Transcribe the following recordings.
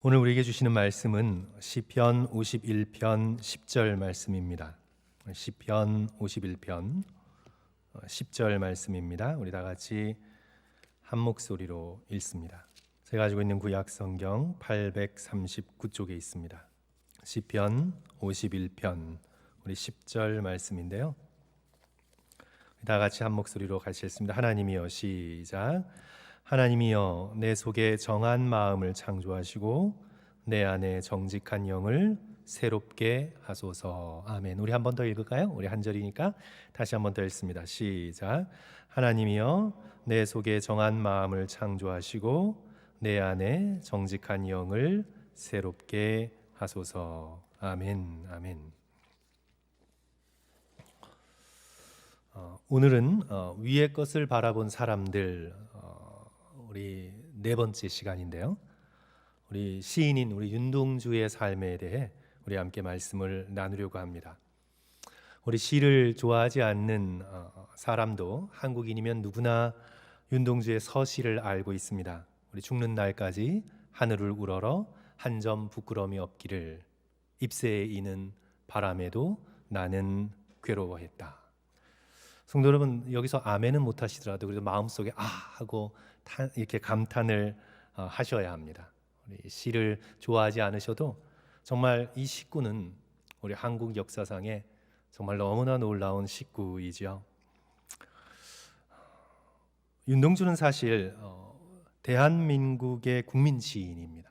오늘 우리에게 주시는 말씀은 시편 51편 10절 말씀입니다. 시편 51편 10절 말씀입니다. 우리 다 같이 한 목소리로 읽습니다. 제가 가지고 있는 구약 성경 839쪽에 있습니다. 시편 51편 우리 10절 말씀인데요. 다 같이 한 목소리로 같이 읽습니다. 하나님이여, 시작. 하나님이여, 내 속에 정한 마음을 창조하시고 내 안에 정직한 영을 새롭게 하소서. 아멘. 우리 한 번 더 읽을까요? 우리 한 절이니까 다시 한 번 더 읽습니다. 시작. 하나님이여, 내 속에 정한 마음을 창조하시고 내 안에 정직한 영을 새롭게 하소서. 아멘. 아멘. 오늘은 위의 것을 바라본 사람들, 우리 네 번째 시간인데요. 우리 시인인 우리 윤동주의 삶에 대해 우리 함께 말씀을 나누려고 합니다. 우리 시를 좋아하지 않는 사람도 한국인이면 누구나 윤동주의 서시를 알고 있습니다. 우리 죽는 날까지 하늘을 우러러 한 점 부끄러움이 없기를, 잎새에 이는 바람에도 나는 괴로워했다. 성도 여러분, 여기서 아멘은 못 하시더라도 그래도 마음속에 하고 이렇게 감탄을 하셔야 합니다. 우리 시를 좋아하지 않으셔도 정말 이 식구는 우리 한국 역사상에 정말 너무나 놀라운 식구이지요. 윤동주는 사실 대한민국의 국민 시인입니다.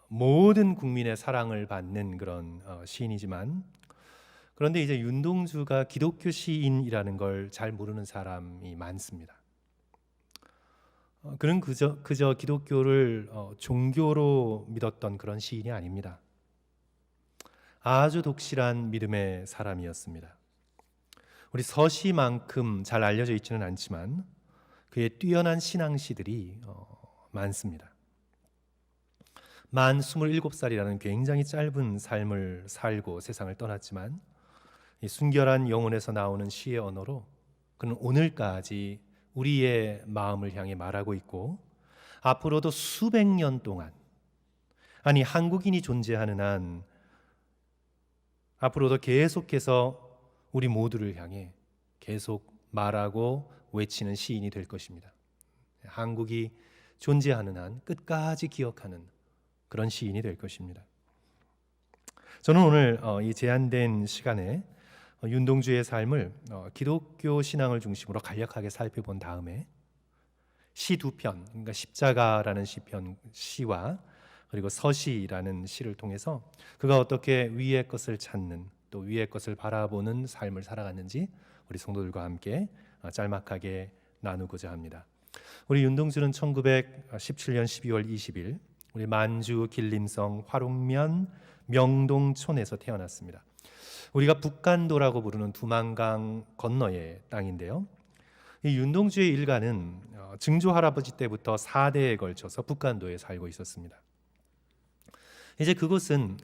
모든 국민의 사랑을 받는 그런 시인이지만, 그런데 이제 윤동주가 기독교 시인이라는 걸 잘 모르는 사람이 많습니다. 그는 그저 기독교를 종교로 믿었던 그런 시인이 아닙니다. 아주 독실한 믿음의 사람이었습니다. 우리 서시만큼 잘 알려져 있지는 않지만 그의 뛰어난 신앙시들이 많습니다. 만 27살이라는 굉장히 짧은 삶을 살고 세상을 떠났지만 이 순결한 영혼에서 나오는 시의 언어로 그는 오늘까지 우리의 마음을 향해 말하고 있고, 앞으로도 수백 년 동안, 아니 한국인이 존재하는 한 앞으로도 계속해서 우리 모두를 향해 계속 말하고 외치는 시인이 될 것입니다. 한국이 존재하는 한 끝까지 기억하는 그런 시인이 될 것입니다. 저는 오늘 이 제한된 시간에 윤동주의 삶을 기독교 신앙을 중심으로 간략하게 살펴본 다음에 시 두 편, 그러니까 십자가라는 시와 그리고 서시라는 시를 통해서 그가 어떻게 위의 것을 찾는, 또 위의 것을 바라보는 삶을 살아갔는지 우리 성도들과 함께 짤막하게 나누고자 합니다. 우리 윤동주는 1917년 12월 20일 우리 만주 길림성 화롱면 명동촌에서 태어났습니다. 우리가 북간도라고 부르는 두만강 건너의 땅인데요. 이 윤동주의 일가는 증조 할아버지 때부터 4대에 걸쳐서 북간도에 살고 있었습니다. 이제 그곳은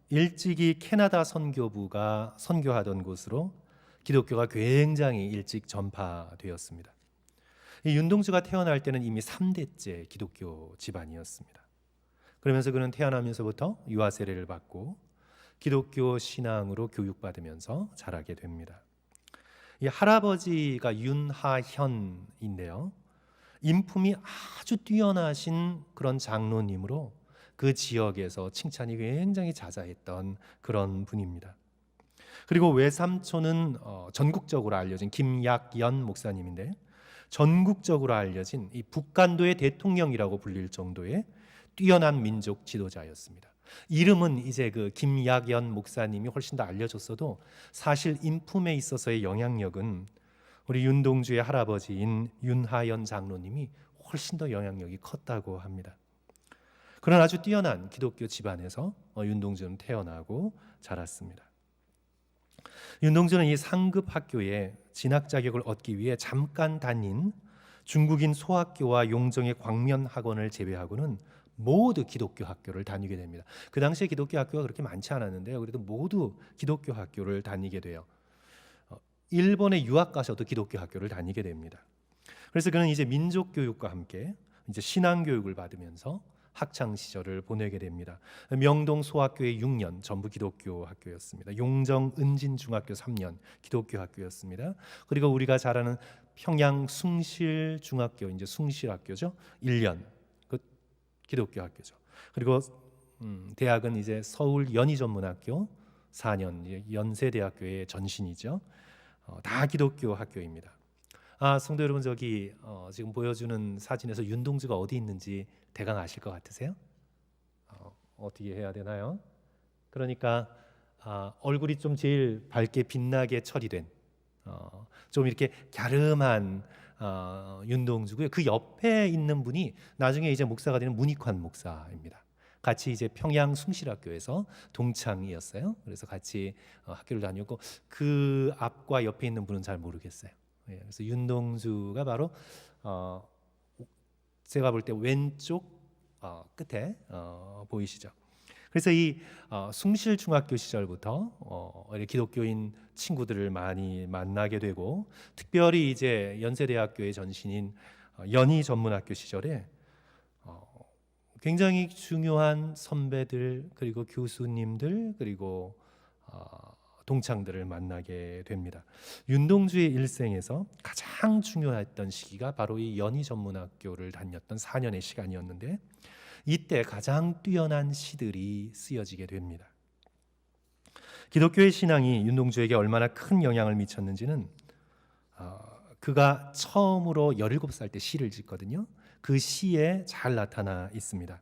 일찍이 캐나다 선교부가 선교하던 곳으로 기독교가 굉장히 일찍 전파되었습니다. 이 윤동주가 태어날 때는 이미 3대째 기독교 집안이었습니다. 그러면서 그는 태어나면서부터 유아 세례를 받고 기독교 신앙으로 교육받으면서 자라게 됩니다. 이 할아버지가 윤하현인데요. 인품이 아주 뛰어나신 그런 장로님으로 그 지역에서 칭찬이 굉장히 자자했던 그런 분입니다. 그리고 외삼촌은 전국적으로 알려진 김약연 목사님인데, 전국적으로 알려진 이 북간도의 대통령이라고 불릴 정도의 뛰어난 민족 지도자였습니다. 이름은 이제 그 김약연 목사님이 훨씬 더 알려졌어도 사실 인품에 있어서의 영향력은 우리 윤동주의 할아버지인 윤하연 장로님이 훨씬 더 영향력이 컸다고 합니다. 그런 아주 뛰어난 기독교 집안에서 윤동주는 태어나고 자랐습니다. 윤동주는 이 상급 학교에 진학 자격을 얻기 위해 잠깐 다닌 중국인 소학교와 용정의 광면학원을 제외하고는 모두 기독교 학교를 다니게 됩니다. 그 당시에 기독교 학교가 그렇게 많지 않았는데요. 그래도 모두 기독교 학교를 다니게 돼요. 일본에 유학 가서도 기독교 학교를 다니게 됩니다. 그래서 그는 이제 민족 교육과 함께 이제 신앙 교육을 받으면서 학창 시절을 보내게 됩니다. 명동 소학교에 6년 전부 기독교 학교였습니다. 용정 은진중학교 3년 기독교 학교였습니다. 그리고 우리가 잘 아는 평양 숭실중학교, 이제 숭실학교죠, 1년 그 기독교 학교죠. 그리고 대학은 이제 서울 연희전문학교 4년, 연세대학교의 전신이죠. 다 기독교 학교입니다. 성도 여러분, 저기 지금 보여주는 사진에서 윤동주가 어디 있는지 대강 아실 것 같으세요? 어떻게 해야 되나요? 그러니까 얼굴이 좀 제일 밝게 빛나게 처리된 좀 이렇게 갸름한 윤동주고요. 그 옆에 있는 분이 나중에 이제 목사가 되는 문익환 목사입니다. 같이 이제 평양 숭실학교에서 동창이었어요. 그래서 같이 학교를 다녔고, 그 앞과 옆에 있는 분은 잘 모르겠어요. 그래서 윤동주가 바로 제가 볼 때 왼쪽 끝에 보이시죠? 그래서 이 숭실중학교 시절부터 기독교인 친구들을 많이 만나게 되고, 특별히 이제 연세대학교의 전신인 연희전문학교 시절에 굉장히 중요한 선배들, 그리고 교수님들, 그리고 동창들을 만나게 됩니다. 윤동주의 일생에서 가장 중요했던 시기가 바로 이 연희전문학교를 다녔던 4년의 시간이었는데, 이때 가장 뛰어난 시들이 쓰여지게 됩니다. 기독교의 신앙이 윤동주에게 얼마나 큰 영향을 미쳤는지는 그가 처음으로 17살 때 시를 짓거든요. 그 시에 잘 나타나 있습니다.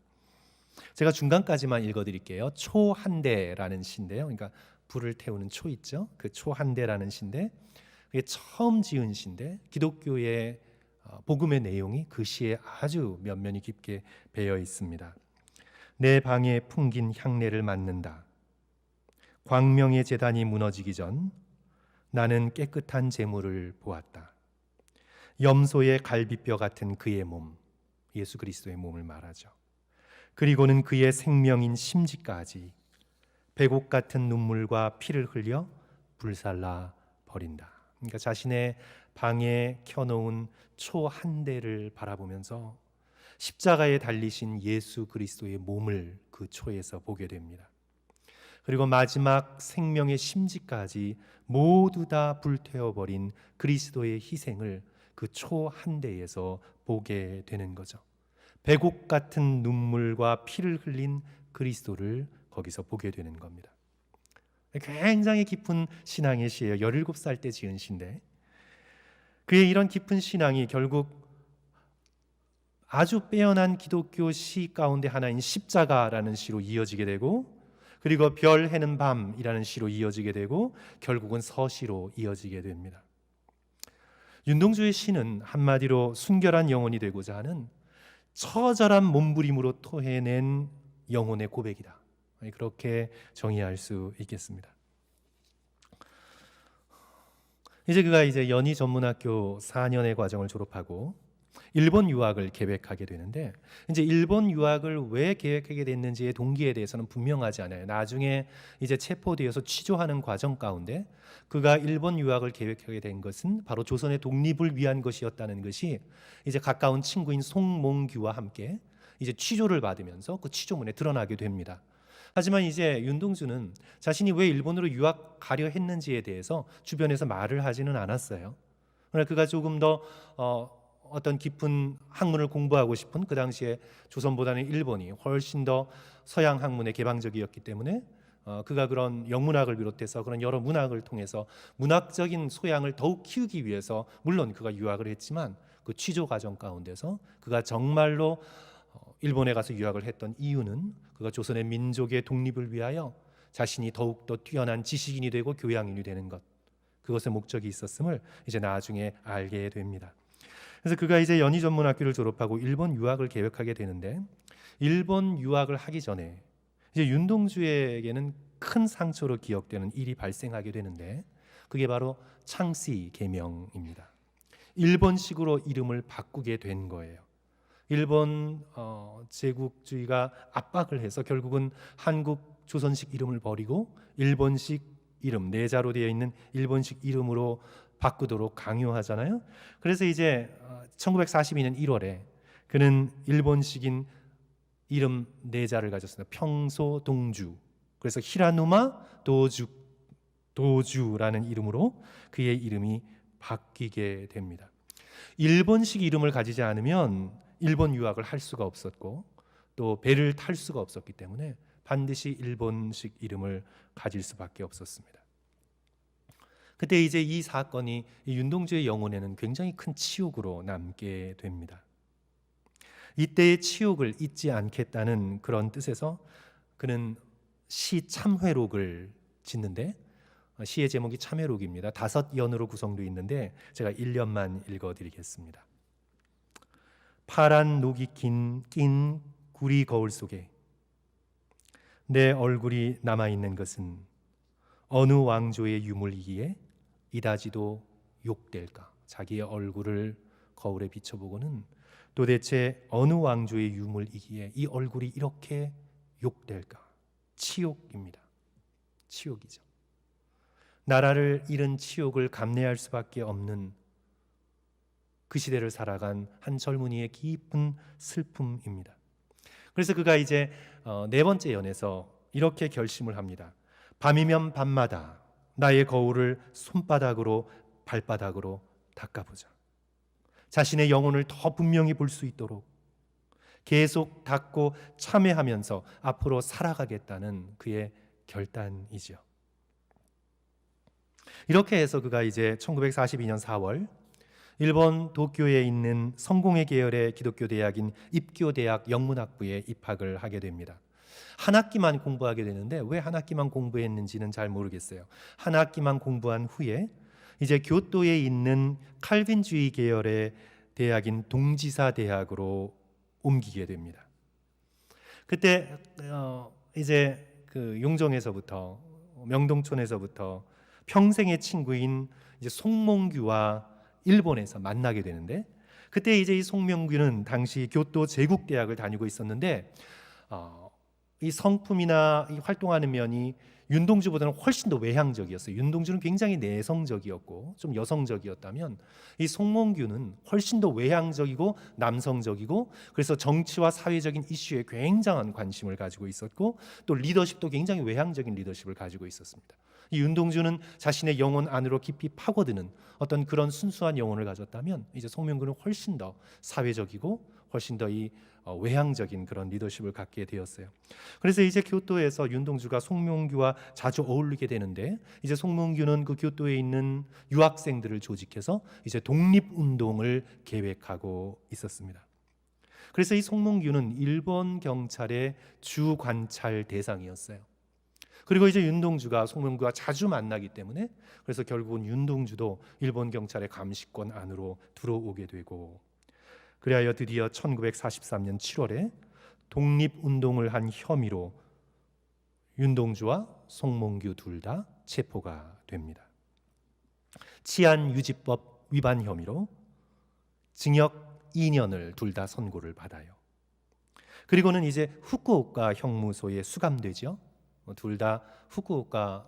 제가 중간까지만 읽어드릴게요. 초한대라는 시인데요. 그러니까 불을 태우는 초 있죠. 그 초한대라는 시인데, 그게 처음 지은 시인데 기독교의 복음의 내용이 그 시에 아주 면면이 깊게 배어 있습니다. 내 방에 풍긴 향내를 맡는다. 광명의 제단이 무너지기 전 나는 깨끗한 재물을 보았다. 염소의 갈비뼈 같은 그의 몸, 예수 그리스도의 몸을 말하죠. 그리고는 그의 생명인 심지까지 배곡 같은 눈물과 피를 흘려 불살라 버린다. 그러니까 자신의 방에 켜놓은 초 한 대를 바라보면서 십자가에 달리신 예수 그리스도의 몸을 그 초에서 보게 됩니다. 그리고 마지막 생명의 심지까지 모두 다 불태워버린 그리스도의 희생을 그 초 한 대에서 보게 되는 거죠. 배곡 같은 눈물과 피를 흘린 그리스도를 거기서 보게 되는 겁니다. 굉장히 깊은 신앙의 시예요. 17살 때 지은 시인데, 그의 이런 깊은 신앙이 결국 아주 빼어난 기독교 시 가운데 하나인 십자가라는 시로 이어지게 되고, 그리고 별 해는 밤이라는 시로 이어지게 되고, 결국은 서시로 이어지게 됩니다. 윤동주의 시는 한마디로 순결한 영혼이 되고자 하는 처절한 몸부림으로 토해낸 영혼의 고백이다. 그렇게 정의할 수 있겠습니다. 그가 이제 연희전문학교 4년의 과정을 졸업하고 일본 유학을 계획하게 되는데, 이제 일본 유학을 왜 계획하게 됐는지의 동기에 대해서는 분명하지 않아요. 나중에 이제 체포되어서 취조하는 과정 가운데 그가 일본 유학을 계획하게 된 것은 바로 조선의 독립을 위한 것이었다는 것이 이제 가까운 친구인 송몽규와 함께 이제 취조를 받으면서 그 취조문에 드러나게 됩니다. 하지만 이제 윤동주는 자신이 왜 일본으로 유학 가려 했는지에 대해서 주변에서 말을 하지는 않았어요. 그러나 그가 조금 더 어떤 깊은 학문을 공부하고 싶은, 그 당시에 조선보다는 일본이 훨씬 더 서양 학문에 개방적이었기 때문에 그가 그런 영문학을 비롯해서 그런 여러 문학을 통해서 문학적인 소양을 더욱 키우기 위해서 물론 그가 유학을 했지만, 그 취조 과정 가운데서 그가 정말로 일본에 가서 유학을 했던 이유는 그가 조선의 민족의 독립을 위하여 자신이 더욱더 뛰어난 지식인이 되고 교양인이 되는 것, 그것의 목적이 있었음을 이제 나중에 알게 됩니다. 그래서 그가 이제 연희전문학교를 졸업하고 일본 유학을 계획하게 되는데, 일본 유학을 하기 전에 이제 윤동주에게는 큰 상처로 기억되는 일이 발생하게 되는데, 그게 바로 창씨 개명입니다. 일본식으로 이름을 바꾸게 된 거예요. 일본 제국주의가 압박을 해서 결국은 한국 조선식 이름을 버리고 일본식 이름, 내자로 되어 있는 일본식 이름으로 바꾸도록 강요하잖아요. 그래서 이제 1942년 1월에 그는 일본식인 이름 네 자를 가졌습니다. 평소동주. 그래서 히라누마 도주라는 이름으로 그의 이름이 바뀌게 됩니다. 일본식 이름을 가지지 않으면 일본 유학을 할 수가 없었고 또 배를 탈 수가 없었기 때문에 반드시 일본식 이름을 가질 수밖에 없었습니다. 그때 이제 이 사건이 윤동주의 영혼에는 굉장히 큰 치욕으로 남게 됩니다. 이때의 치욕을 잊지 않겠다는 그런 뜻에서 그는 시 참회록을 짓는데, 시의 제목이 참회록입니다. 5연으로 구성되어 있는데 제가 1년만 읽어드리겠습니다. 파란 녹이 낀 구리 거울 속에 내 얼굴이 남아있는 것은 어느 왕조의 유물이기에 이다지도 욕될까? 자기의 얼굴을 거울에 비춰보고는 도대체 어느 왕조의 유물이기에 이 얼굴이 이렇게 욕될까? 치욕입니다. 치욕이죠. 나라를 잃은 치욕을 감내할 수밖에 없는 그 시대를 살아간 한 젊은이의 깊은 슬픔입니다. 그래서 그가 이제 네 번째 연에서 이렇게 결심을 합니다. 밤이면 밤마다 나의 거울을 손바닥으로 발바닥으로 닦아보자. 자신의 영혼을 더 분명히 볼 수 있도록 계속 닦고 참회하면서 앞으로 살아가겠다는 그의 결단이지요. 이렇게 해서 그가 이제 1942년 4월 일본 도쿄에 있는 성공회 계열의 기독교 대학인 입교대학 영문학부에 입학을 하게 됩니다. 한 학기만 공부하게 되는데 왜 한 학기만 공부했는지는 잘 모르겠어요. 한 학기만 공부한 후에 이제 교토에 있는 칼빈주의 계열의 대학인 동지사 대학으로 옮기게 됩니다. 그때 이제 그 용정에서부터 명동촌에서부터 평생의 친구인 이제 송몽규와 일본에서 만나게 되는데, 그때 이제 이 송명규는 당시 교토 제국대학을 다니고 있었는데 이 성품이나 이 활동하는 면이 윤동주보다는 훨씬 더 외향적이었어요. 윤동주는 굉장히 내성적이었고 좀 여성적이었다면 이 송몽규는 훨씬 더 외향적이고 남성적이고, 그래서 정치와 사회적인 이슈에 굉장한 관심을 가지고 있었고 또 리더십도 굉장히 외향적인 리더십을 가지고 있었습니다. 이 윤동주는 자신의 영혼 안으로 깊이 파고드는 어떤 그런 순수한 영혼을 가졌다면 이제 송명규는 훨씬 더 사회적이고 훨씬 더 이 외향적인 그런 리더십을 갖게 되었어요. 그래서 이제 교토에서 윤동주가 송명규와 자주 어울리게 되는데, 이제 송명규는 그 교토에 있는 유학생들을 조직해서 이제 독립운동을 계획하고 있었습니다. 그래서 이 송명규는 일본 경찰의 주 관찰 대상이었어요. 그리고 이제 윤동주가 송명규와 자주 만나기 때문에 그래서 결국은 윤동주도 일본 경찰의 감시권 안으로 들어오게 되고, 그리하여 드디어 1943년 7월에 독립운동을 한 혐의로 윤동주와 송몽규 둘 다 체포가 됩니다. 치안유지법 위반 혐의로 징역 2년을 둘 다 선고를 받아요. 그리고는 이제 후쿠오카 형무소에 수감되죠. 둘 다 후쿠오카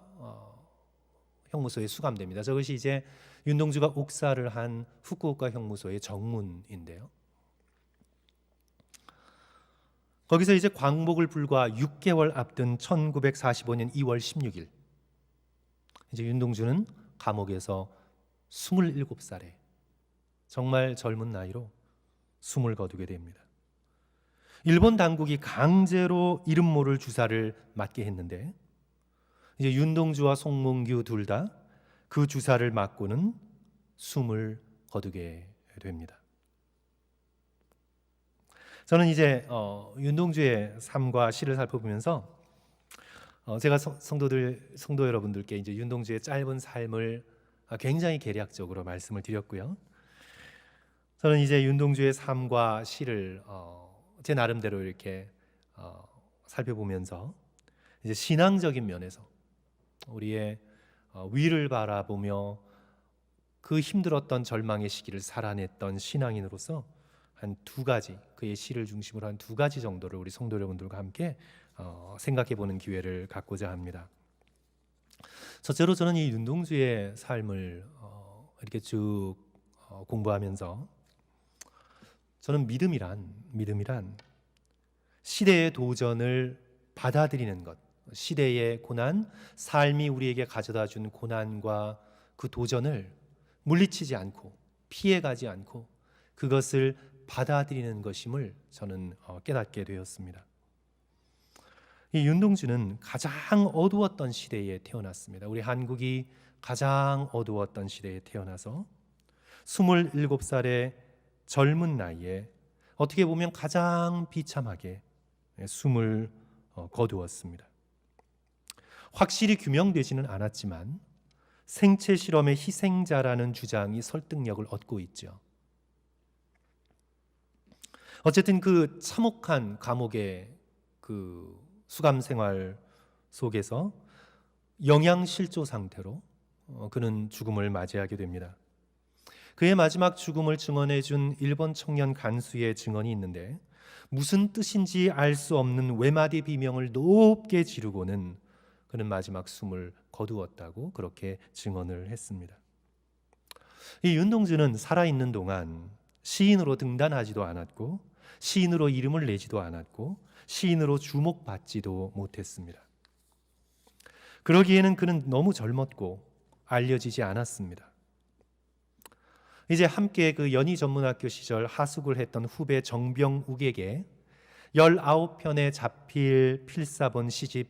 형무소에 수감됩니다. 저것이 이제 윤동주가 옥사를 한 후쿠오카 형무소의 정문인데요. 거기서 이제 광복을 불과 6개월 앞둔 1945년 2월 16일 이제 윤동주는 감옥에서 27살에 정말 젊은 나이로 숨을 거두게 됩니다. 일본 당국이 강제로 이름 모를 주사를 맞게 했는데 이제 윤동주와 송몽규 둘 다 그 주사를 맞고는 숨을 거두게 됩니다. 저는 이제 윤동주의 삶과 시를 살펴보면서 제가 성도 여러분들께 이제 윤동주의 짧은 삶을 굉장히 개략적으로 말씀을 드렸고요. 저는 이제 윤동주의 삶과 시를 제 나름대로 이렇게 살펴보면서 이제 신앙적인 면에서 우리의 위를 바라보며 그 힘들었던 절망의 시기를 살아냈던 신앙인으로서 한 두 가지, 그의 시를 중심으로 한 두 가지 정도를 우리 성도 여러분들과 함께 생각해보는 기회를 갖고자 합니다. 첫째로 저는 이 윤동주의 삶을 이렇게 쭉 공부하면서 저는 믿음이란 시대의 도전을 받아들이는 것, 시대의 고난, 삶이 우리에게 가져다 준 고난과 그 도전을 물리치지 않고 피해가지 않고 그것을 받아들이는 것임을 저는 깨닫게 되었습니다. 이 윤동주는 가장 어두웠던 시대에 태어났습니다. 우리 한국이 가장 어두웠던 시대에 태어나서 27살의 젊은 나이에 어떻게 보면 가장 비참하게 숨을 거두었습니다. 확실히 규명되지는 않았지만 생체 실험의 희생자라는 주장이 설득력을 얻고 있죠. 어쨌든 그 참혹한 감옥의 그 수감 생활 속에서 영양실조 상태로 그는 죽음을 맞이하게 됩니다. 그의 마지막 죽음을 증언해 준 일본 청년 간수의 증언이 있는데 무슨 뜻인지 알 수 없는 외마디 비명을 높게 지르고는 그는 마지막 숨을 거두었다고 그렇게 증언을 했습니다. 이 윤동주는 살아있는 동안 시인으로 등단하지도 않았고 시인으로 이름을 내지도 않았고 시인으로 주목받지도 못했습니다. 그러기에는 그는 너무 젊었고 알려지지 않았습니다. 이제 함께 그 연희전문학교 시절 하숙을 했던 후배 정병욱에게 19편의 자필 필사본 시집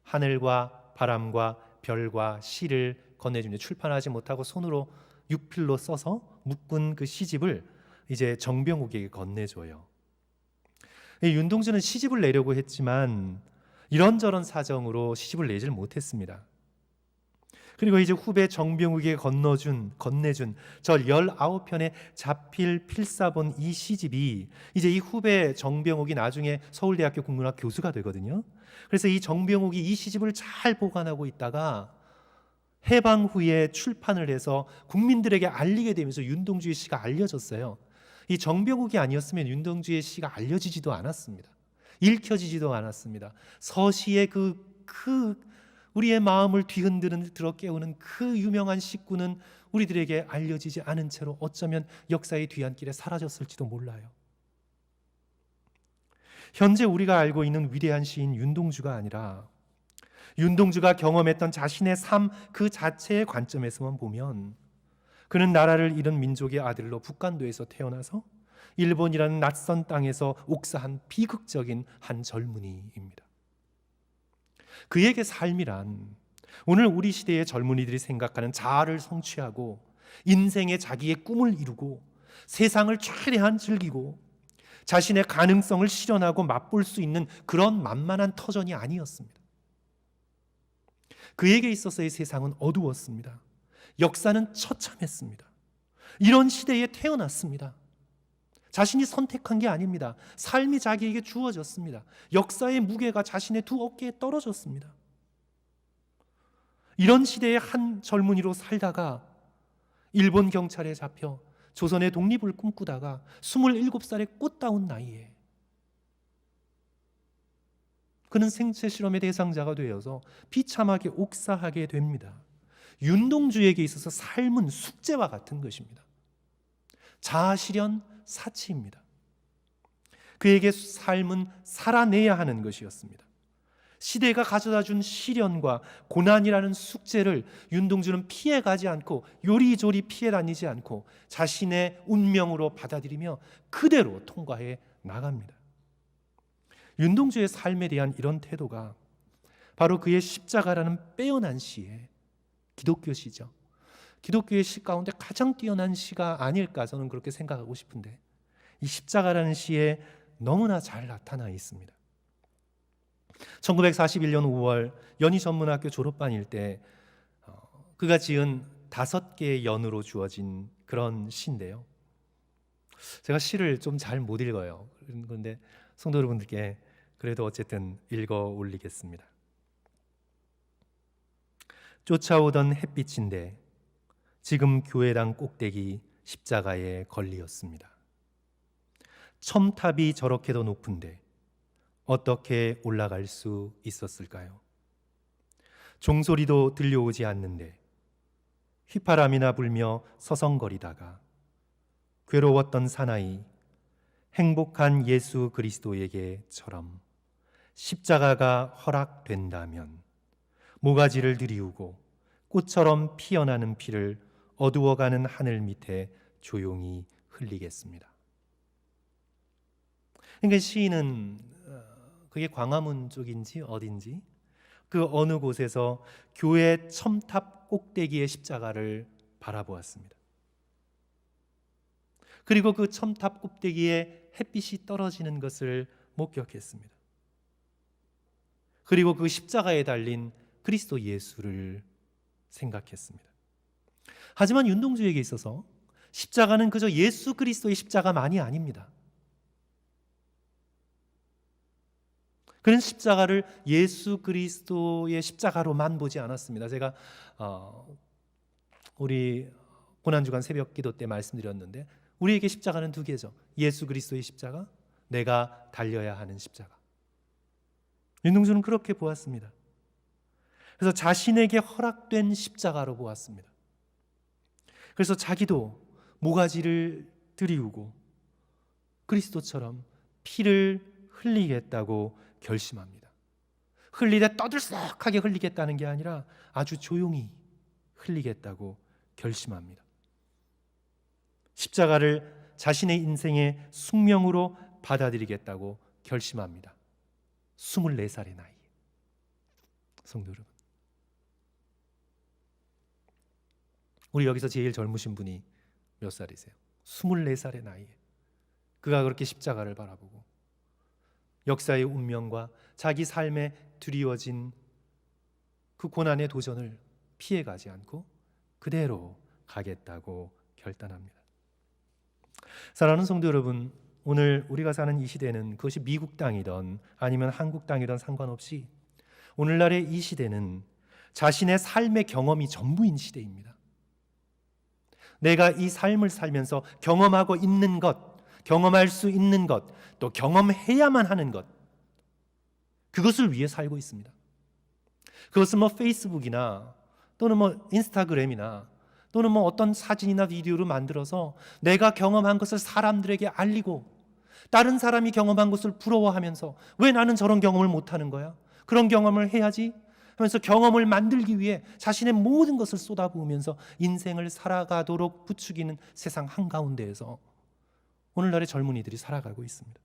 하늘과 바람과 별과 시를 건네줍니다. 출판하지 못하고 손으로 육필로 써서 묶은 그 시집을 이제 정병욱에게 건네줘요. 윤동주는 시집을 내려고 했지만 이런저런 사정으로 시집을 내질 못했습니다. 그리고 이제 후배 정병욱에게 건네준 저 19편의 자필 필사본 이 시집이 이제 이 후배 정병욱이 나중에 서울대학교 국문학 교수가 되거든요. 그래서 이 정병욱이 이 시집을 잘 보관하고 있다가 해방 후에 출판을 해서 국민들에게 알리게 되면서 윤동주의 시가 알려졌어요. 이 정병욱이 아니었으면 윤동주의 시가 알려지지도 않았습니다. 읽혀지지도 않았습니다. 서시의 우리의 마음을 들어 깨우는 그 유명한 시구는 우리들에게 알려지지 않은 채로 어쩌면 역사의 뒤안길에 사라졌을지도 몰라요. 현재 우리가 알고 있는 위대한 시인 윤동주가 아니라 윤동주가 경험했던 자신의 삶 그 자체의 관점에서만 보면 그는 나라를 잃은 민족의 아들로 북간도에서 태어나서 일본이라는 낯선 땅에서 옥사한 비극적인 한 젊은이입니다. 그에게 삶이란 오늘 우리 시대의 젊은이들이 생각하는 자아를 성취하고 인생의 자기의 꿈을 이루고 세상을 최대한 즐기고 자신의 가능성을 실현하고 맛볼 수 있는 그런 만만한 터전이 아니었습니다. 그에게 있어서의 세상은 어두웠습니다. 역사는 처참했습니다. 이런 시대에 태어났습니다. 자신이 선택한 게 아닙니다. 삶이 자기에게 주어졌습니다. 역사의 무게가 자신의 두 어깨에 떨어졌습니다. 이런 시대의 한 젊은이로 살다가 일본 경찰에 잡혀 조선의 독립을 꿈꾸다가 27살의 꽃다운 나이에 그는 생체 실험의 대상자가 되어서 비참하게 옥사하게 됩니다. 윤동주에게 있어서 삶은 숙제와 같은 것입니다. 자아실현 사치입니다. 그에게 삶은 살아내야 하는 것이었습니다. 시대가 가져다준 시련과 고난이라는 숙제를 윤동주는 피해가지 않고 요리조리 피해 다니지 않고 자신의 운명으로 받아들이며 그대로 통과해 나갑니다. 윤동주의 삶에 대한 이런 태도가 바로 그의 십자가라는 빼어난 시에 기독교 시죠. 기독교의 시 가운데 가장 뛰어난 시가 아닐까 저는 그렇게 생각하고 싶은데 이 십자가라는 시에 너무나 잘 나타나 있습니다. 1941년 5월 연희전문학교 졸업반일 때 그가 지은 5개의 연으로 주어진 그런 시인데요. 제가 시를 좀 잘 못 읽어요. 그런데 성도 여러분들께 그래도 어쨌든 읽어 올리겠습니다. 쫓아오던 햇빛인데 지금 교회당 꼭대기 십자가에 걸리었습니다. 첨탑이 저렇게도 높은데 어떻게 올라갈 수 있었을까요? 종소리도 들려오지 않는데 휘파람이나 불며 서성거리다가 괴로웠던 사나이 행복한 예수 그리스도에게처럼 십자가가 허락된다면 모가지를 들이우고 꽃처럼 피어나는 피를 어두워가는 하늘 밑에 조용히 흘리겠습니다. 그러니까 시인은 그게 광화문 쪽인지 어딘지 그 어느 곳에서 교회 첨탑 꼭대기의 십자가를 바라보았습니다. 그리고 그 첨탑 꼭대기에 햇빛이 떨어지는 것을 목격했습니다. 그리고 그 십자가에 달린 그리스도 예수를 생각했습니다. 하지만 윤동주에게 있어서 십자가는 그저 예수 그리스도의 십자가만이 아닙니다. 그런 십자가를 예수 그리스도의 십자가로만 보지 않았습니다. 제가 우리 고난주간 새벽 기도 때 말씀드렸는데 우리에게 십자가는 두 개죠. 예수 그리스도의 십자가, 내가 달려야 하는 십자가. 윤동주는 그렇게 보았습니다. 그래서 자신에게 허락된 십자가로 보았습니다. 그래서 자기도 모가지를 들이우고 그리스도처럼 피를 흘리겠다고 결심합니다. 흘리되 떠들썩하게 흘리겠다는 게 아니라 아주 조용히 흘리겠다고 결심합니다. 십자가를 자신의 인생의 숙명으로 받아들이겠다고 결심합니다. 24살의 나이에. 성도 여러분, 우리 여기서 제일 젊으신 분이 몇 살이세요? 24살의 나이에 그가 그렇게 십자가를 바라보고 역사의 운명과 자기 삶에 드리워진 그 고난의 도전을 피해가지 않고 그대로 가겠다고 결단합니다. 사랑하는 성도 여러분, 오늘 우리가 사는 이 시대는 그것이 미국 땅이든 아니면 한국 땅이든 상관없이 오늘날의 이 시대는 자신의 삶의 경험이 전부인 시대입니다. 내가 이 삶을 살면서 경험하고 있는 것, 경험할 수 있는 것, 또 경험해야만 하는 것, 그것을 위해 살고 있습니다. 그것은 페이스북이나 또는 인스타그램이나 또는 어떤 사진이나 비디오를 만들어서 내가 경험한 것을 사람들에게 알리고 다른 사람이 경험한 것을 부러워하면서 왜 나는 저런 경험을 못하는 거야? 그런 경험을 해야지 하면서 경험을 만들기 위해 자신의 모든 것을 쏟아부으면서 인생을 살아가도록 부추기는 세상 한가운데에서 오늘날의 젊은이들이 살아가고 있습니다.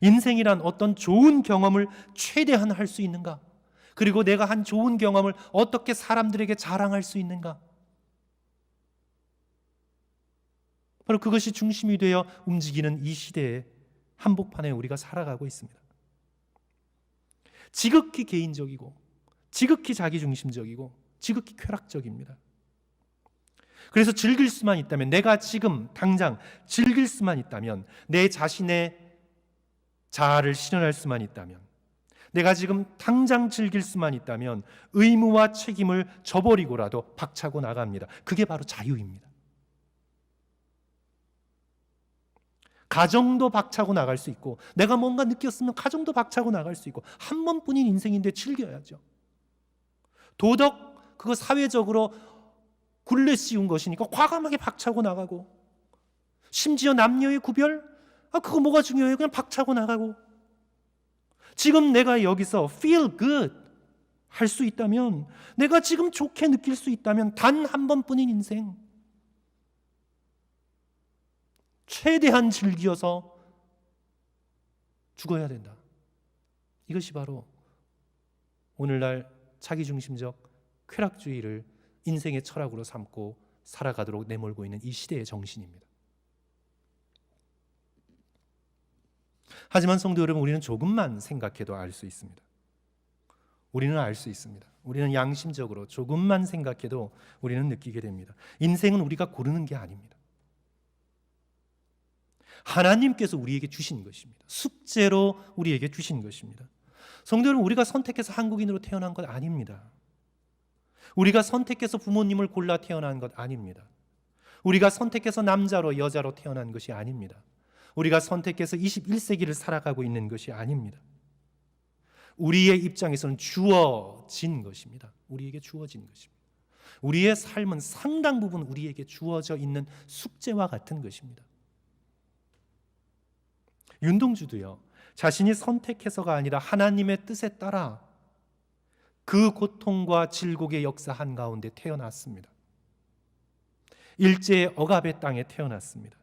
인생이란 어떤 좋은 경험을 최대한 할 수 있는가? 그리고 내가 한 좋은 경험을 어떻게 사람들에게 자랑할 수 있는가? 바로 그것이 중심이 되어 움직이는 이 시대의 한복판에 우리가 살아가고 있습니다. 지극히 개인적이고 지극히 자기중심적이고 지극히 쾌락적입니다. 그래서 즐길 수만 있다면, 내가 지금 당장 즐길 수만 있다면, 내 자신의 자아를 실현할 수만 있다면, 내가 지금 당장 즐길 수만 있다면 의무와 책임을 저버리고라도 박차고 나갑니다. 그게 바로 자유입니다. 가정도 박차고 나갈 수 있고, 내가 뭔가 느꼈으면 가정도 박차고 나갈 수 있고, 한 번뿐인 인생인데 즐겨야죠. 도덕, 그거 사회적으로 굴레 씌운 것이니까 과감하게 박차고 나가고, 심지어 남녀의 구별, 그거 뭐가 중요해요? 그냥 박차고 나가고. 지금 내가 여기서 feel good 할 수 있다면, 내가 지금 좋게 느낄 수 있다면 단 한 번뿐인 인생 최대한 즐겨서 죽어야 된다. 이것이 바로 오늘날 자기중심적 쾌락주의를 인생의 철학으로 삼고 살아가도록 내몰고 있는 이 시대의 정신입니다. 하지만 성도 여러분, 우리는 조금만 생각해도 알 수 있습니다. 우리는 알 수 있습니다. 우리는 양심적으로 조금만 생각해도 우리는 느끼게 됩니다. 인생은 우리가 고르는 게 아닙니다. 하나님께서 우리에게 주신 것입니다. 숙제로 우리에게 주신 것입니다. 성도 여러분, 우리가 선택해서 한국인으로 태어난 것 아닙니다. 우리가 선택해서 부모님을 골라 태어난 것 아닙니다. 우리가 선택해서 남자로 여자로 태어난 것이 아닙니다. 우리가 선택해서 21세기를 살아가고 있는 것이 아닙니다. 우리의 입장에서는 주어진 것입니다. 우리에게 주어진 것입니다. 우리의 삶은 상당 부분 우리에게 주어져 있는 숙제와 같은 것입니다. 윤동주도요, 자신이 선택해서가 아니라 하나님의 뜻에 따라 그 고통과 질곡의 역사 한가운데 태어났습니다. 일제의 억압의 땅에 태어났습니다.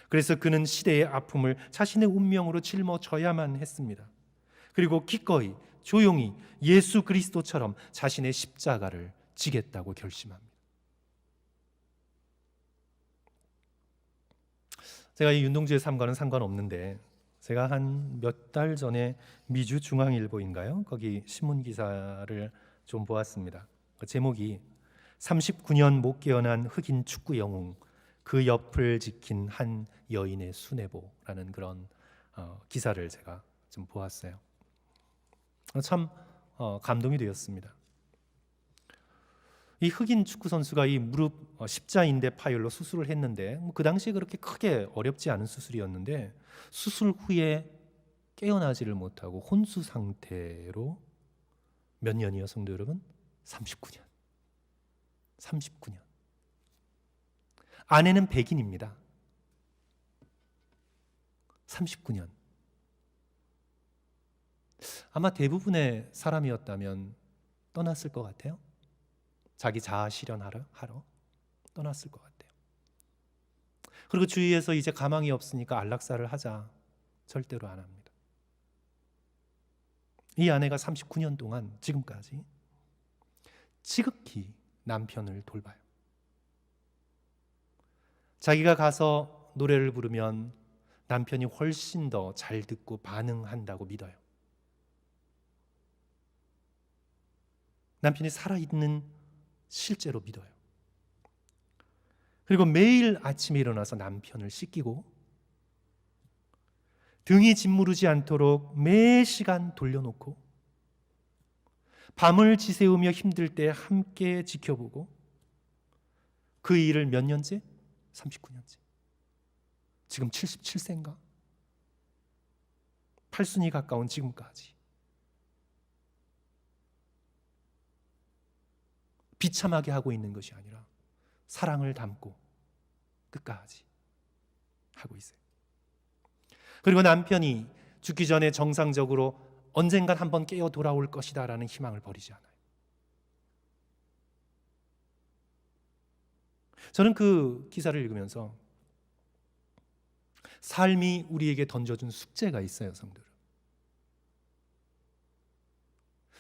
그래서 그는 시대의 아픔을 자신의 운명으로 짊어져야만 했습니다. 그리고 기꺼이 조용히 예수 그리스도처럼 자신의 십자가를 지겠다고 결심합니다. 제가 이 윤동주의 삶과는 상관없는데, 제가 한 몇 달 전에 미주 중앙일보인가요? 거기 신문 기사를 좀 보았습니다. 그 제목이 39년 못 깨어난 흑인 축구 영웅, 그 옆을 지킨 한 여인의 수뇌보라는 그런 기사를 제가 좀 보았어요. 참 감동이 되었습니다. 이 흑인 축구 선수가 이 무릎 십자인대 파열로 수술을 했는데, 그 당시에 그렇게 크게 어렵지 않은 수술이었는데, 수술 후에 깨어나지를 못하고 혼수 상태로 몇 년이요, 성도 여러분? 39년. 39년. 아내는 백인입니다. 39년. 아마 대부분의 사람이었다면 떠났을 것 같아요. 자기 자아 실현하러 떠났을 것 같아요. 그리고 주위에서 이제 가망이 없으니까 안락사를 하자, 절대로 안 합니다. 이 아내가 39년 동안 지금까지 지극히 남편을 돌봐요. 자기가 가서 노래를 부르면 남편이 훨씬 더 잘 듣고 반응한다고 믿어요. 남편이 살아있는 실제로 믿어요. 그리고 매일 아침에 일어나서 남편을 씻기고 등이 짓무르지 않도록 매 시간 돌려놓고 밤을 지새우며 힘들 때 함께 지켜보고, 그 일을 몇 년째? 39년째. 지금 77세인가? 8순이 가까운 지금까지 비참하게 하고 있는 것이 아니라 사랑을 담고 끝까지 하고 있어요. 그리고 남편이 죽기 전에 정상적으로 언젠간 한번 깨어 돌아올 것이다 라는 희망을 버리지 않아요. 저는 그 기사를 읽으면서 삶이 우리에게 던져준 숙제가 있어요, 성도들.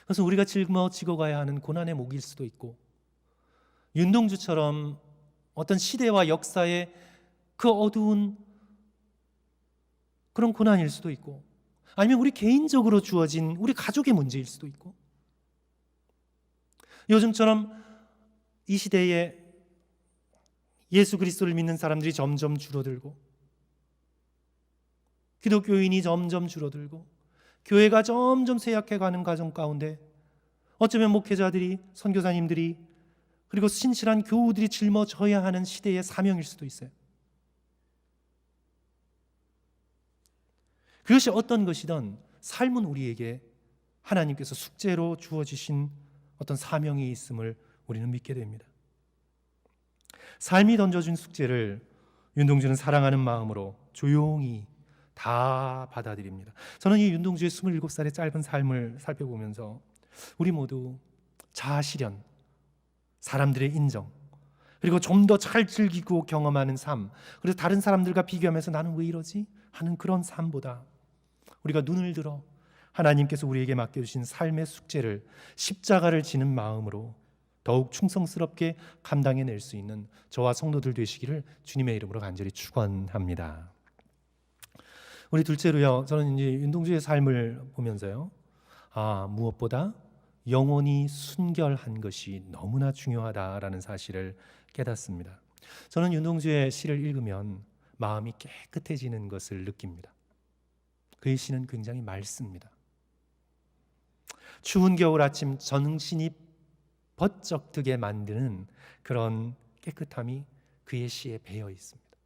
그래서 우리가 짊어지고 가야 하는 고난의 몫일 수도 있고, 윤동주처럼 어떤 시대와 역사의 그 어두운 그런 고난일 수도 있고, 아니면 우리 개인적으로 주어진 우리 가족의 문제일 수도 있고, 요즘처럼 이 시대에 예수 그리스도를 믿는 사람들이 점점 줄어들고, 기독교인이 점점 줄어들고, 교회가 점점 쇠약해가는 과정 가운데 어쩌면 목회자들이, 선교사님들이, 그리고 신실한 교우들이 짊어져야 하는 시대의 사명일 수도 있어요. 그것이 어떤 것이든 삶은 우리에게 하나님께서 숙제로 주어지신 어떤 사명이 있음을 우리는 믿게 됩니다. 삶이 던져준 숙제를 윤동주는 사랑하는 마음으로 조용히 다 받아들입니다. 저는 이 윤동주의 27살의 짧은 삶을 살펴보면서 우리 모두 자아 실현, 사람들의 인정, 그리고 좀 더 잘 즐기고 경험하는 삶, 그래서 다른 사람들과 비교하면서 나는 왜 이러지? 하는 그런 삶보다 우리가 눈을 들어 하나님께서 우리에게 맡겨주신 삶의 숙제를, 십자가를 지는 마음으로 더욱 충성스럽게 감당해낼 수 있는 저와 성도들 되시기를 주님의 이름으로 간절히 축원합니다. 우리 둘째로요, 저는 이제 윤동주의 삶을 보면서요, 무엇보다 영혼이 순결한 것이 너무나 중요하다라는 사실을 깨닫습니다. 저는 윤동주의 시를 읽으면 마음이 깨끗해지는 것을 느낍니다. 그의 시는 굉장히 맑습니다. 추운 겨울 아침 정신이 번쩍 뜨게 만드는 그런 깨끗함이 그의 시에 배어 있습니다.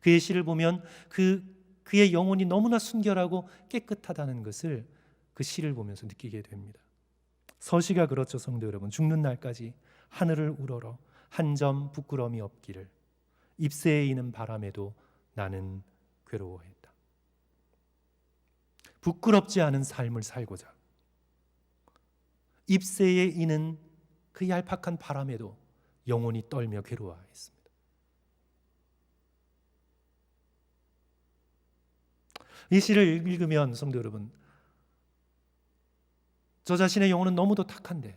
그의 시를 보면 그의 영혼이 너무나 순결하고 깨끗하다는 것을 그 시를 보면서 느끼게 됩니다. 서시가 그렇죠, 성도 여러분. 죽는 날까지 하늘을 우러러 한 점 부끄러움이 없기를, 잎새에 이는 바람에도 나는 괴로워했다. 부끄럽지 않은 삶을 살고자 잎새에 이는 그 얄팍한 바람에도 영혼이 떨며 괴로워했습니다. 이 시를 읽으면 성도 여러분, 저 자신의 영혼은 너무도 탁한데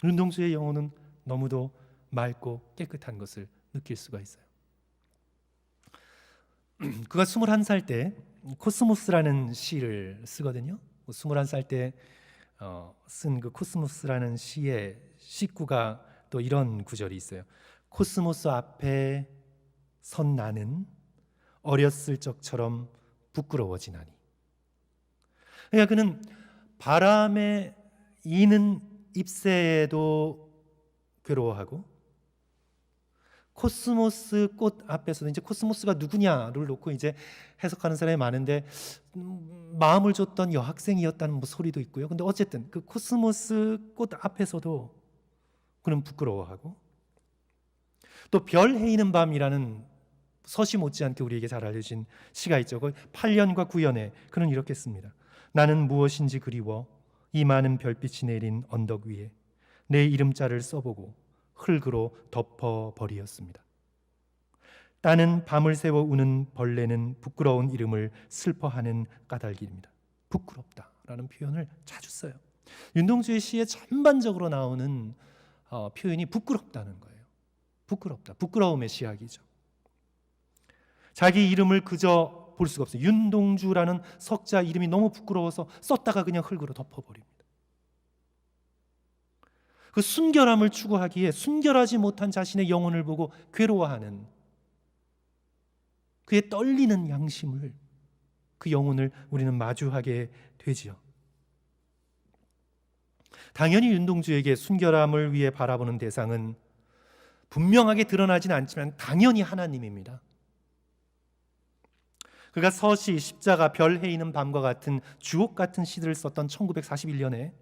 윤동주의 영혼은 너무도 맑고 깨끗한 것을 느낄 수가 있어요. 그가 21살 때 코스모스라는 시를 쓰거든요. 21살 때 쓴 그 코스모스라는 시의 시구가 또 이런 구절이 있어요. 코스모스 앞에 선 나는 어렸을 적처럼 부끄러워지나니. 그러니까 그는 바람에 이는 잎새에도 괴로워하고 코스모스 꽃 앞에서도 이제 코스모스가 누구냐를 놓고 이제 해석하는 사람이 많은데 마음을 줬던 여학생이었다는 뭐 소리도 있고요. 근데 어쨌든 그 코스모스 꽃 앞에서도 그는 부끄러워하고 또 별 해이는 밤이라는 서시 못지않게 우리에게 잘 알려진 시가 있죠. 거기 8년과 9년에 그는 이렇게 씁니다. 나는 무엇인지 그리워 이 많은 별빛이 내린 언덕 위에 내 이름자를 써보고 흙으로 덮어버리었습니다. 따는 밤을 새워 우는 벌레는 부끄러운 이름을 슬퍼하는 까닭입니다. 부끄럽다라는 표현을 자주 써요. 윤동주의 시에 전반적으로 나오는 표현이 부끄럽다는 거예요. 부끄럽다, 부끄러움의 시작이죠. 자기 이름을 그저 볼 수가 없어요. 윤동주라는 석자 이름이 너무 부끄러워서 썼다가 그냥 흙으로 덮어버립니다. 그 순결함을 추구하기에 순결하지 못한 자신의 영혼을 보고 괴로워하는 그의 떨리는 양심을, 그 영혼을 우리는 마주하게 되지요. 당연히 윤동주에게 순결함을 위해 바라보는 대상은 분명하게 드러나진 않지만 당연히 하나님입니다. 그가 서시, 십자가, 별 해이는 밤과 같은 주옥 같은 시들을 썼던 1941년에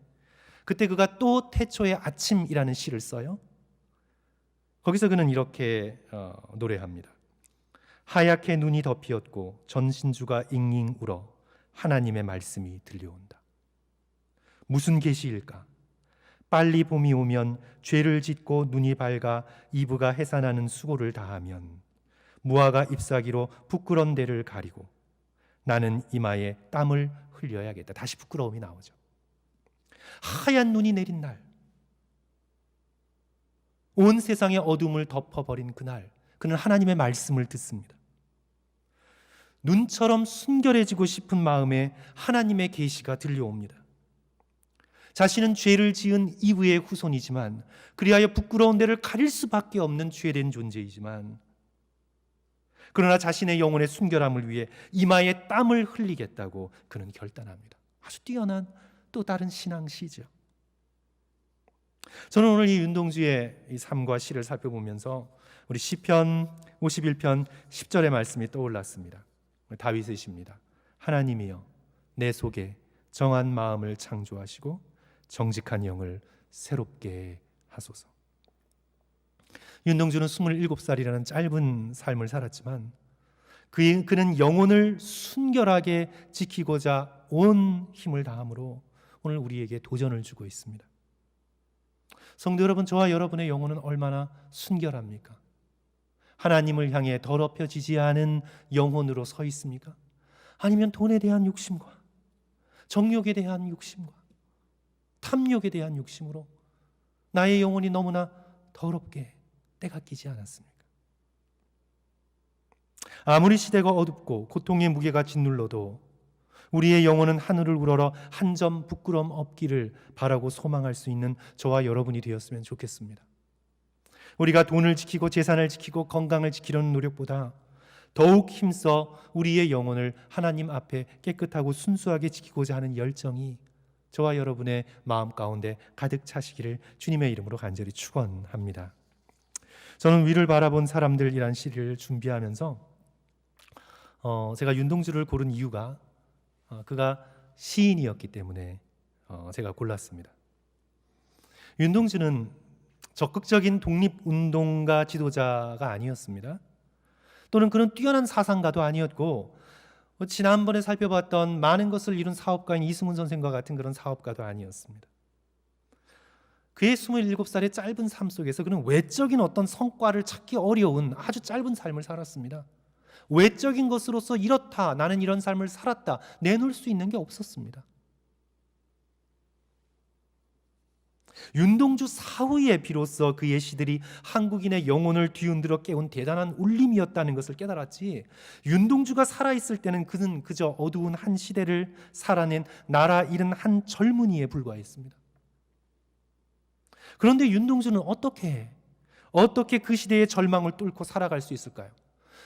그때 그가 또 태초의 아침이라는 시를 써요. 거기서 그는 이렇게 노래합니다. 하얗게 눈이 덮이었고 전신주가 잉잉 울어 하나님의 말씀이 들려온다. 무슨 계시일까? 빨리 봄이 오면 죄를 짓고 눈이 밝아 이브가 해산하는 수고를 다하면 무화과 잎사귀로 부끄러운 데를 가리고 나는 이마에 땀을 흘려야겠다. 다시 부끄러움이 나오죠. 하얀 눈이 내린 날, 온 세상의 어둠을 덮어버린 그날, 그는 하나님의 말씀을 듣습니다. 눈처럼 순결해지고 싶은 마음에 하나님의 계시가 들려옵니다. 자신은 죄를 지은 이브의 후손이지만 그리하여 부끄러운 데를 가릴 수밖에 없는 죄된 존재이지만 그러나 자신의 영혼의 순결함을 위해 이마에 땀을 흘리겠다고 그는 결단합니다. 아주 뛰어난 또 다른 신앙시죠. 저는 오늘 이 윤동주의 이 삶과 시를 살펴보면서 우리 시편 51편 10절의 말씀이 떠올랐습니다. 다윗의 시입니다. 하나님이여 내 속에 정한 마음을 창조하시고 정직한 영을 새롭게 하소서. 윤동주는 27살이라는 짧은 삶을 살았지만 그는 영혼을 순결하게 지키고자 온 힘을 다함으로 오늘 우리에게 도전을 주고 있습니다. 성도 여러분, 저와 여러분의 영혼은 얼마나 순결합니까? 하나님을 향해 더럽혀지지 않은 영혼으로 서 있습니까? 아니면 돈에 대한 욕심과 정욕에 대한 욕심과 탐욕에 대한 욕심으로 나의 영혼이 너무나 더럽게 때가 끼지 않았습니까? 아무리 시대가 어둡고 고통의 무게가 짓눌러도 우리의 영혼은 하늘을 우러러 한 점 부끄럼 없기를 바라고 소망할 수 있는 저와 여러분이 되었으면 좋겠습니다. 우리가 돈을 지키고 재산을 지키고 건강을 지키려는 노력보다 더욱 힘써 우리의 영혼을 하나님 앞에 깨끗하고 순수하게 지키고자 하는 열정이 저와 여러분의 마음 가운데 가득 차시기를 주님의 이름으로 간절히 축원합니다. 저는 위를 바라본 사람들이란 시를 준비하면서 제가 윤동주를 고른 이유가 그가 시인이었기 때문에 제가 골랐습니다. 윤동주는 적극적인 독립운동가 지도자가 아니었습니다. 또는 그는 뛰어난 사상가도 아니었고 지난번에 살펴봤던 많은 것을 이룬 사업가인 이승훈 선생과 같은 그런 사업가도 아니었습니다. 그의 27살의 짧은 삶 속에서 그는 외적인 어떤 성과를 찾기 어려운 아주 짧은 삶을 살았습니다. 외적인 것으로서 이렇다, 나는 이런 삶을 살았다 내놓을 수 있는 게 없었습니다. 윤동주 사후에 비로소 그의 시들이 한국인의 영혼을 뒤흔들어 깨운 대단한 울림이었다는 것을 깨달았지, 윤동주가 살아있을 때는 그는 그저 어두운 한 시대를 살아낸 나라 잃은 한 젊은이에 불과했습니다. 그런데 윤동주는 어떻게 그 시대의 절망을 뚫고 살아갈 수 있을까요?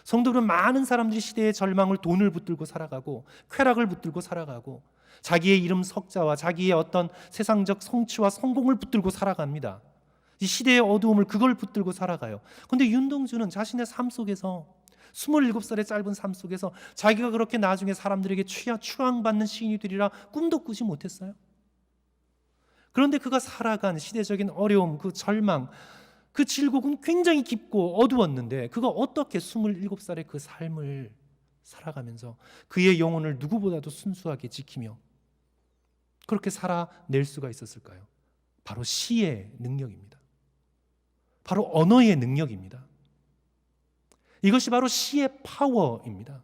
성도들은 많은 사람들이 시대의 절망을 돈을 붙들고 살아가고 쾌락을 붙들고 살아가고 자기의 이름 석자와 자기의 어떤 세상적 성취와 성공을 붙들고 살아갑니다. 이 시대의 어두움을 그걸 붙들고 살아가요. 그런데 윤동주는 자신의 삶 속에서 27살의 짧은 삶 속에서 자기가 그렇게 나중에 사람들에게 추앙받는 시인이 되리라 꿈도 꾸지 못했어요. 그런데 그가 살아간 시대적인 어려움, 그 절망, 그 질곡은 굉장히 깊고 어두웠는데 그가 어떻게 27살의 그 삶을 살아가면서 그의 영혼을 누구보다도 순수하게 지키며 그렇게 살아낼 수가 있었을까요? 바로 시의 능력입니다. 바로 언어의 능력입니다. 이것이 바로 시의 파워입니다.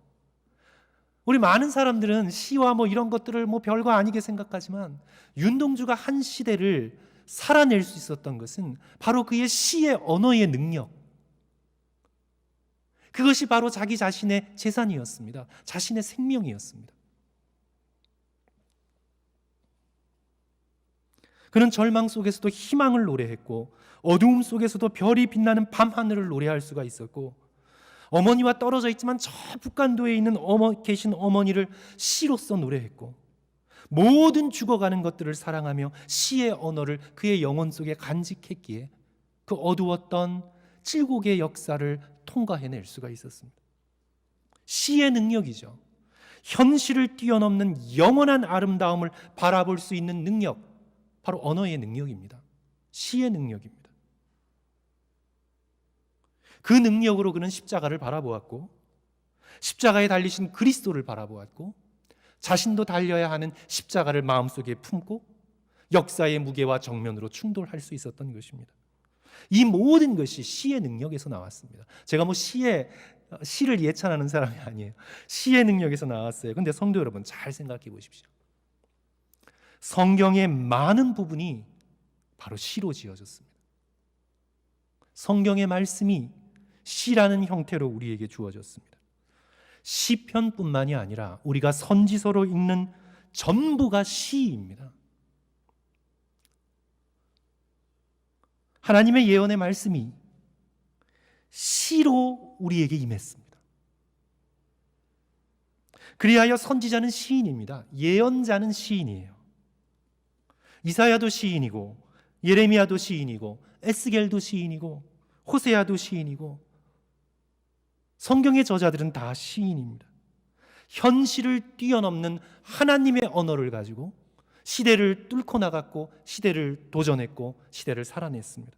우리 많은 사람들은 시와 이런 것들을 별거 아니게 생각하지만 윤동주가 한 시대를 살아낼 수 있었던 것은 바로 그의 시의 언어의 능력, 그것이 바로 자기 자신의 재산이었습니다. 자신의 생명이었습니다. 그는 절망 속에서도 희망을 노래했고 어두움 속에서도 별이 빛나는 밤하늘을 노래할 수가 있었고 어머니와 떨어져 있지만 저 북간도에 있는 계신 어머니를 시로써 노래했고 모든 죽어가는 것들을 사랑하며 시의 언어를 그의 영혼 속에 간직했기에 그 어두웠던 칠곡의 역사를 통과해낼 수가 있었습니다. 시의 능력이죠. 현실을 뛰어넘는 영원한 아름다움을 바라볼 수 있는 능력, 바로 언어의 능력입니다. 시의 능력입니다. 그 능력으로 그는 십자가를 바라보았고 십자가에 달리신 그리스도를 바라보았고 자신도 달려야 하는 십자가를 마음속에 품고 역사의 무게와 정면으로 충돌할 수 있었던 것입니다. 이 모든 것이 시의 능력에서 나왔습니다. 제가 시를 예찬하는 사람이 아니에요. 시의 능력에서 나왔어요. 그런데 성도 여러분 잘 생각해 보십시오. 성경의 많은 부분이 바로 시로 지어졌습니다. 성경의 말씀이 시라는 형태로 우리에게 주어졌습니다. 시편뿐만이 아니라 우리가 선지서로 읽는 전부가 시입니다. 하나님의 예언의 말씀이 시로 우리에게 임했습니다. 그리하여 선지자는 시인입니다. 예언자는 시인이에요. 이사야도 시인이고 예레미야도 시인이고 에스겔도 시인이고 호세아도 시인이고 성경의 저자들은 다 시인입니다. 현실을 뛰어넘는 하나님의 언어를 가지고 시대를 뚫고 나갔고 시대를 도전했고 시대를 살아냈습니다.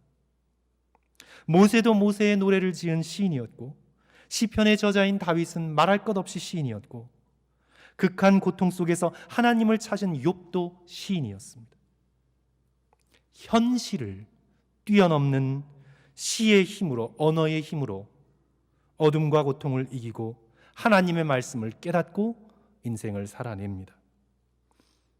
모세도 모세의 노래를 지은 시인이었고 시편의 저자인 다윗은 말할 것 없이 시인이었고 극한 고통 속에서 하나님을 찾은 욥도 시인이었습니다. 현실을 뛰어넘는 시의 힘으로, 언어의 힘으로 어둠과 고통을 이기고 하나님의 말씀을 깨닫고 인생을 살아냅니다.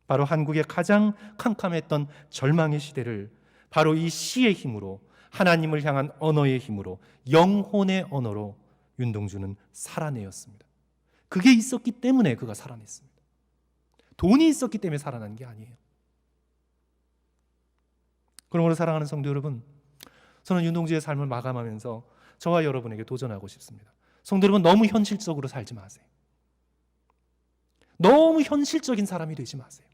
바로 한국의 가장 캄캄했던 절망의 시대를 바로 이 시의 힘으로, 하나님을 향한 언어의 힘으로, 영혼의 언어로 윤동주는 살아내었습니다. 그게 있었기 때문에 그가 살아냈습니다. 돈이 있었기 때문에 살아난 게 아니에요. 그러므로 사랑하는 성도 여러분, 저는 윤동주의 삶을 마감하면서 저와 여러분에게 도전하고 싶습니다. 성도 여러분, 너무 현실적으로 살지 마세요. 너무 현실적인 사람이 되지 마세요.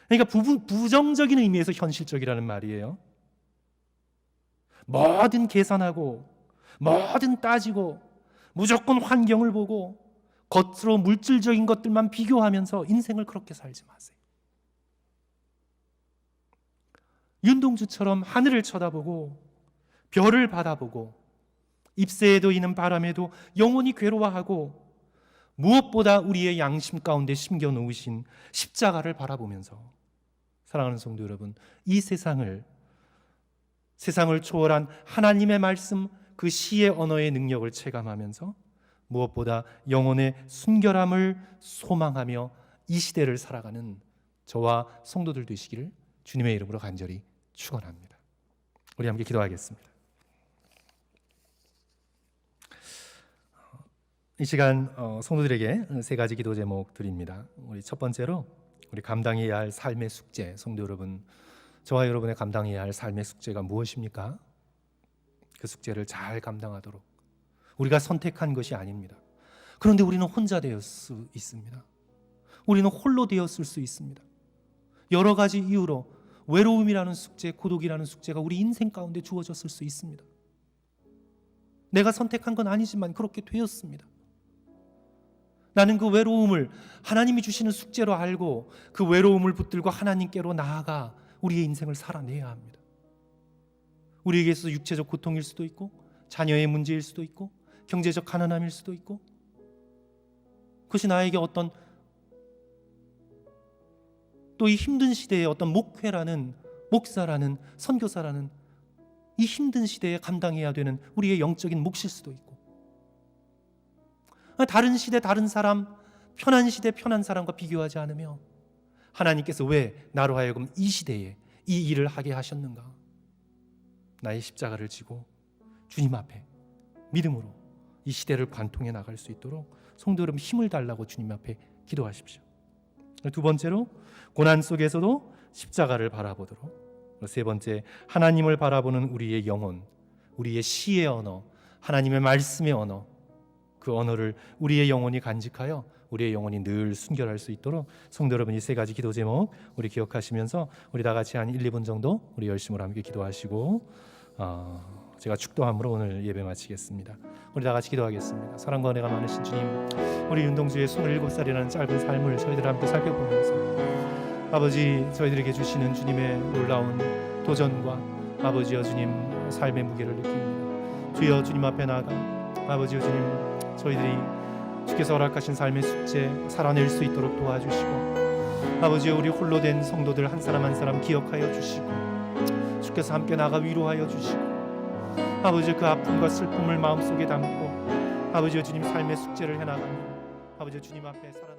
그러니까 부정적인 의미에서 현실적이라는 말이에요. 뭐든 계산하고 뭐든 따지고 무조건 환경을 보고 겉으로 물질적인 것들만 비교하면서 인생을 그렇게 살지 마세요. 윤동주처럼 하늘을 쳐다보고 별을 바라보고 잎새에도 이는 바람에도 영원히 괴로워하고 무엇보다 우리의 양심 가운데 심겨 놓으신 십자가를 바라보면서 사랑하는 성도 여러분, 이 세상을 초월한 하나님의 말씀, 그 시의 언어의 능력을 체감하면서 무엇보다 영혼의 순결함을 소망하며 이 시대를 살아가는 저와 성도들 되시기를 주님의 이름으로 간절히 축원합니다. 우리 함께 기도하겠습니다. 이 시간 성도들에게 세 가지 기도 제목 드립니다. 우리 첫 번째로 우리 감당해야 할 삶의 숙제, 성도 여러분, 저와 여러분의 감당해야 할 삶의 숙제가 무엇입니까? 그 숙제를 잘 감당하도록 우리가 선택한 것이 아닙니다. 그런데 우리는 혼자 되었을 수 있습니다. 우리는 홀로 되었을 수 있습니다. 여러 가지 이유로 외로움이라는 숙제, 고독이라는 숙제가 우리 인생 가운데 주어졌을 수 있습니다. 내가 선택한 건 아니지만 그렇게 되었습니다. 나는 그 외로움을 하나님이 주시는 숙제로 알고 그 외로움을 붙들고 하나님께로 나아가 우리의 인생을 살아내야 합니다. 우리에게 있어서 육체적 고통일 수도 있고, 자녀의 문제일 수도 있고, 경제적 가난함일 수도 있고, 그것이 나에게 어떤 또 이 힘든 시대에 어떤 목회라는, 목사라는, 선교사라는 이 힘든 시대에 감당해야 되는 우리의 영적인 몫일 수도 있고, 다른 시대 다른 사람, 편한 시대 편한 사람과 비교하지 않으며 하나님께서 왜 나로 하여금 이 시대에 이 일을 하게 하셨는가, 나의 십자가를 지고 주님 앞에 믿음으로 이 시대를 관통해 나갈 수 있도록 성도 여러분 힘을 달라고 주님 앞에 기도하십시오. 두 번째로 고난 속에서도 십자가를 바라보도록, 세 번째 하나님을 바라보는 우리의 영혼, 우리의 시의 언어, 하나님의 말씀의 언어, 그 언어를 우리의 영혼이 간직하여 우리의 영혼이 늘 순결할 수 있도록 성도 여러분 이 세 가지 기도 제목 우리 기억하시면서 우리 다 같이 한 1, 2분 정도 우리 열심으로 함께 기도하시고 제가 축도함으로 오늘 예배 마치겠습니다. 우리 다 같이 기도하겠습니다. 사랑과 은혜가 많으신 주님, 우리 윤동주의 27살이라는 짧은 삶을 저희들 함께 살펴보면서 아버지, 저희들에게 주시는 주님의 놀라운 도전과 아버지여 주님 삶의 무게를 느낍니다. 주여 주님 앞에 나아가 아버지여 주님 저희들이 주께서 허락하신 삶의 숙제 살아낼 수 있도록 도와주시고, 아버지여 우리 홀로 된 성도들 한 사람 한 사람 기억하여 주시고, 주께서 함께 나가 위로하여 주시고, 아버지 그 아픔과 슬픔을 마음속에 담고 아버지여 주님 삶의 숙제를 해나가며 아버지여 주님 앞에 살아